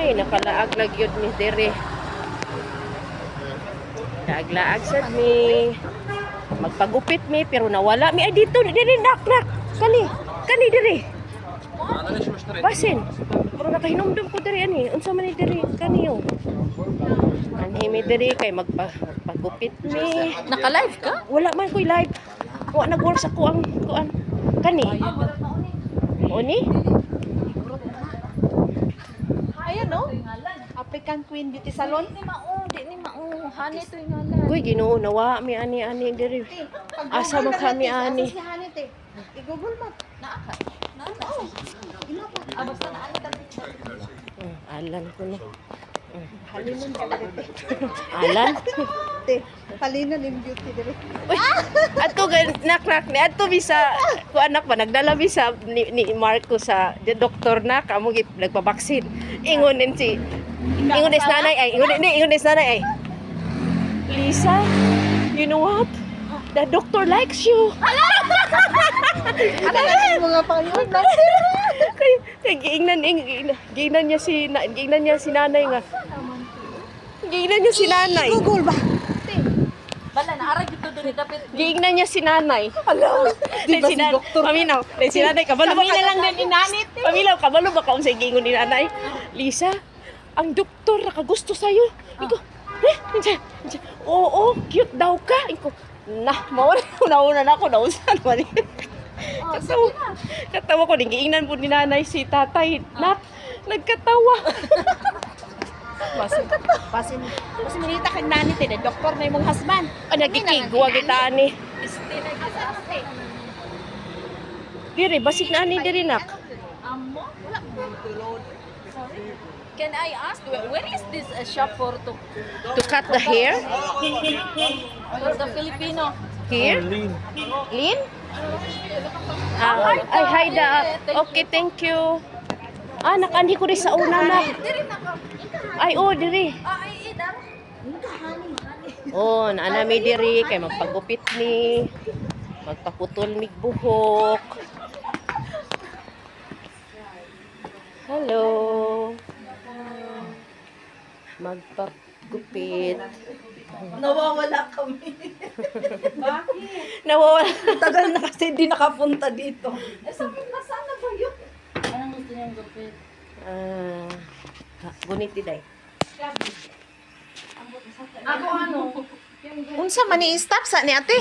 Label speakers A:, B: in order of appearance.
A: Ay, nakalaag nagyod mi dere. Laag-laag sad mi. Magpagupit mi pero nawala mi. Ay dito diri nak. Kani. Kani diri. Basin. Pero nakahinumdum ko diri ani. Unsa man ni diri kaniyo? Anhi mi diri kay magpagupit mi.
B: Naka-live ka?
A: Wala man ko'y live. Wa nag-work sa ko ang kuan. Kani. Oni?
B: Ayan no? African Queen Beauty Salon. Di ni mao. Hani to yung ngalan.
A: Kuy Ginoo nawa mi ani diri. Asa man kami ani?
B: Si Hani te. I-google mo. Naa ka. Ah, basta naa ka.
A: Alan ko na.
B: Halinon ka dito.
A: Alan?
B: Te, halinon yung beauty dito.
A: Uy, ato nak ni ato bisa ko anak pa nagdala bisa ni Marco sa doktor na kamo nagpabaksin. Ingon si ingon is nanay ay ingon is nanay ay. Lisa, you know what? The doctor likes you.
B: Ano mga pangyod na?
A: Kay giingnan niya si nanay nga. Giingnan niya si nanay.
B: Google ba? Bala na arag dito diri dapat.
A: Giingnan niya si nanay.
B: Hello. Di ba si doktor?
A: Paminaw. Si nanay kabalo ba?
B: Kami na lang din inanit.
A: Paminaw kabalo ba kaun sa giingon ni nanay? Lisa, ang doktor nakagusto sa'yo. Iko, oo, cute daw ka. Iko, nauna na ako, nausan man. Katawa ko, giingnan po ni nanay si tatay. Nagkatawa.
B: Basin minita kay nanit eh, doktor na imong husband.
A: Nagkikigwa kita ni. Diri, basig na ani diri nak.
B: Amo, wala mo. Can I ask where is this shop for to
A: To cut the hair?
B: for the Filipino?
A: Here? Lin? Ay, Haida. Okay, thank you. Nakandi ko rin sa una na. Ay, diri.
B: Ay, idar.
A: Naanami diri kay magpagupit ni. Magpaputol mig buhok. Hello. Magpagupit.
B: Nawawala kami. Bakit?
A: Nawawala.
B: Tagal na kasi di nakapunta dito. Nasaan na ba yun? Anong gusto niyang gupit?
A: Gunit diday.
B: Ako ano? Unsa man i-stop sa ni ate?